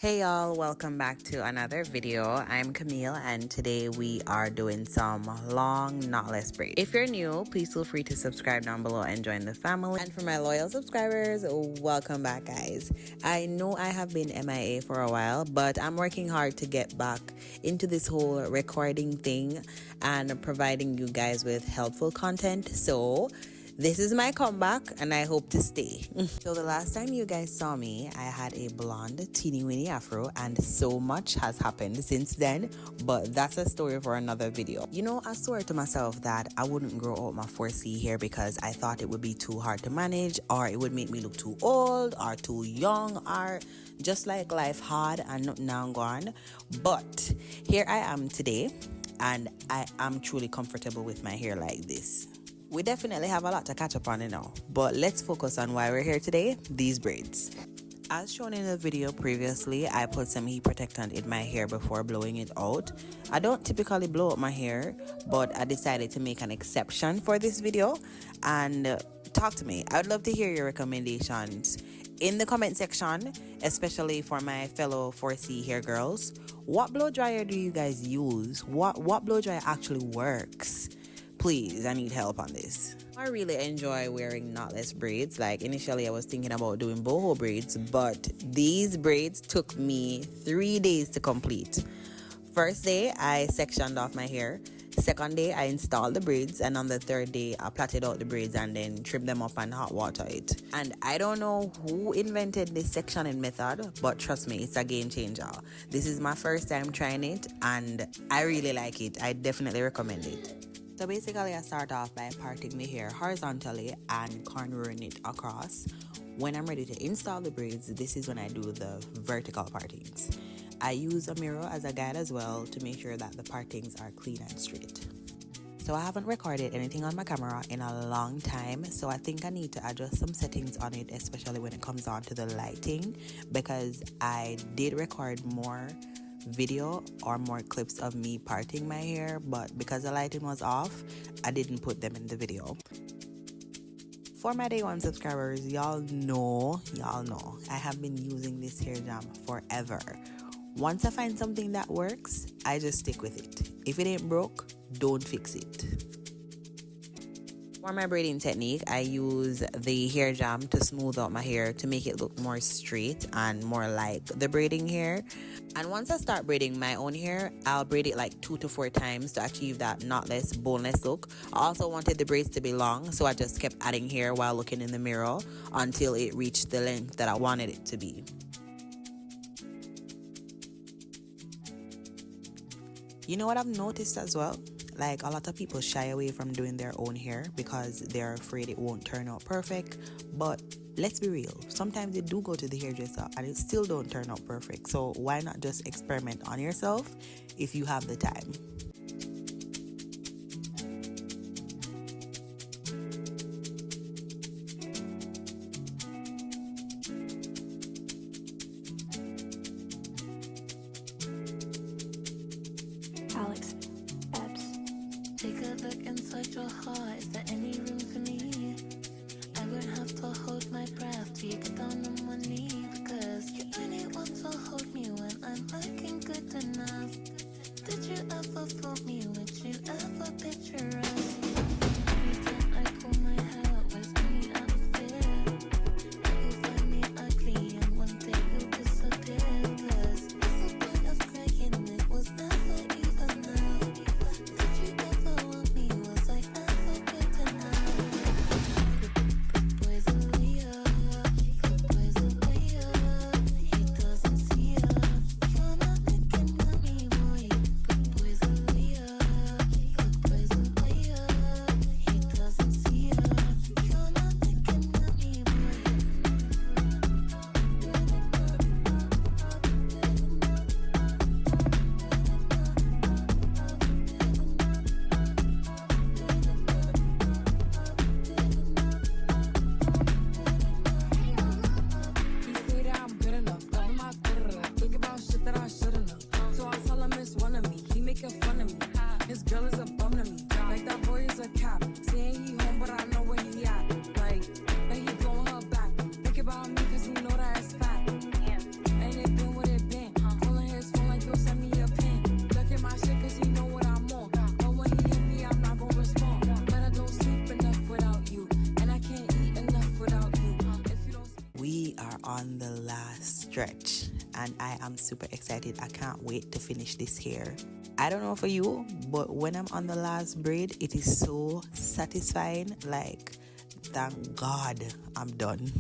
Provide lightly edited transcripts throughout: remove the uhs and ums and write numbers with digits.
Hey y'all, welcome back to another video. I'm Camille and today we are doing some long knotless braids. If you're new, please feel free to subscribe down below and join the family. And for my loyal subscribers, welcome back guys. I know I have been MIA for a while, but I'm working hard to get back into this whole recording thing and providing you guys with helpful content. So this is my comeback and I hope to stay. So the last time you guys saw me, I had a blonde teeny weeny afro and so much has happened since then, but that's a story for another video. You know, I swore to myself that I wouldn't grow out my 4C hair because I thought it would be too hard to manage, or it would make me look too old or too young, or just like life hard and nothing now gone. But here I am today and I am truly comfortable with my hair like this. We definitely have a lot to catch up on now, but let's focus on why we're here today, these braids. As shown in the video previously, I put some heat protectant in my hair before blowing it out. I don't typically blow out my hair, but I decided to make an exception for this video and talk to me. I'd love to hear your recommendations in the comment section, especially for my fellow 4C hair girls. What blow dryer do you guys use? What blow dryer actually works? Please, I need help on this. I really enjoy wearing knotless braids. Like initially I was thinking about doing boho braids, but these braids took me 3 days to complete. First day, I sectioned off my hair. Second day, I installed the braids, and on the third day, I plaited out the braids and then trimmed them up and hot water it. And I don't know who invented this sectioning method, but trust me, it's a game changer. This is my first time trying it, and I really like it. I definitely recommend it. So basically, I start off by parting the hair horizontally and cornering it across. When I'm ready to install the braids, this is when I do the vertical partings. I use a mirror as a guide as well to make sure that the partings are clean and straight. So I haven't recorded anything on my camera in a long time, so I think I need to adjust some settings on it, especially when it comes on to the lighting, because I did record more video or more clips of me parting my hair, but because the lighting was off, I didn't put them in the video. For my day one subscribers, y'all know I have been using this hair jam forever. Once I find something that works, I just stick with it. If it ain't broke, don't fix it. For my braiding technique, I use the hair jam to smooth out my hair to make it look more straight and more like the braiding hair. And once I start braiding my own hair, I'll braid it like 2 to 4 times to achieve that knotless, boneless look. I also wanted the braids to be long, so I just kept adding hair while looking in the mirror until it reached the length that I wanted it to be. You know what I've noticed as well? Like, a lot of people shy away from doing their own hair because they're afraid it won't turn out perfect. But let's be real, sometimes you do go to the hairdresser and it still don't turn out perfect. So why not just experiment on yourself if you have the time? Alex, Epps. Take a look inside your heart. Is there any room for me? I would have to hold my breath till you get down on one knee, because you only want to hold me when I'm looking good enough. Did you ever feel stretch, and I am super excited. I can't wait to finish this hair. I don't know for you, but when I'm on the last braid, it is so satisfying. Like, thank God I'm done.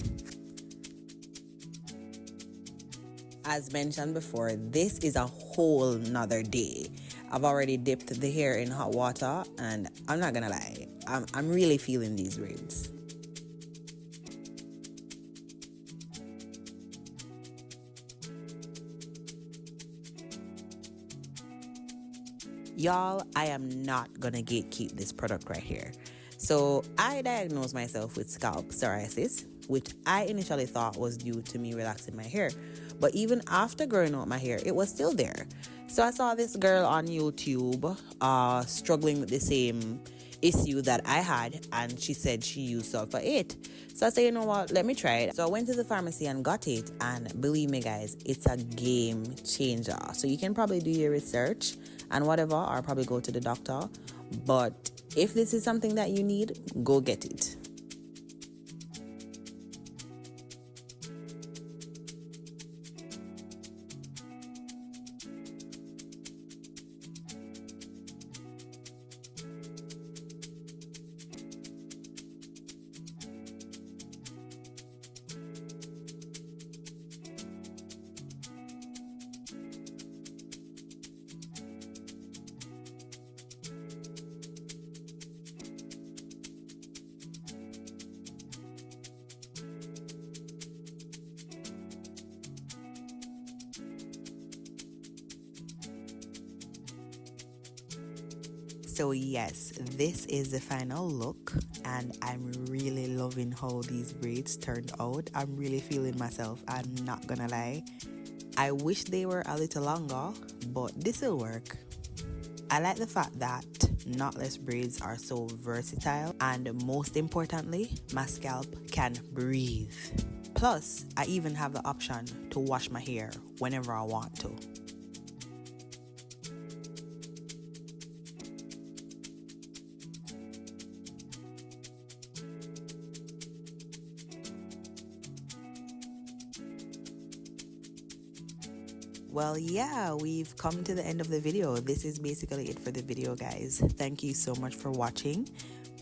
As mentioned before, this is a whole nother day. I've already dipped the hair in hot water, and I'm not gonna lie, I'm really feeling these braids. Y'all, I am not gonna gatekeep this product right here. So I diagnosed myself with scalp psoriasis, which I initially thought was due to me relaxing my hair. But even after growing out my hair, it was still there. So I saw this girl on YouTube struggling with the same issue that I had, and she said she used Sulfur 8. So I said, you know what, let me try it. So I went to the pharmacy and got it, and believe me guys, it's a game changer. So you can probably do your research and whatever, or probably go to the doctor, but if this is something that you need, go get it. So yes, this is the final look, and I'm really loving how these braids turned out. I'm really feeling myself, I'm not gonna lie. I wish they were a little longer, but this will work. I like the fact that knotless braids are so versatile, and most importantly, my scalp can breathe. Plus, I even have the option to wash my hair whenever I want to. Well, yeah, we've come to the end of the video. This is basically it for the video, guys. Thank you so much for watching.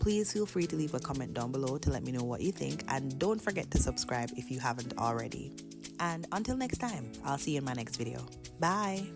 Please feel free to leave a comment down below to let me know what you think, and don't forget to subscribe if you haven't already. And until next time, I'll see you in my next video. Bye!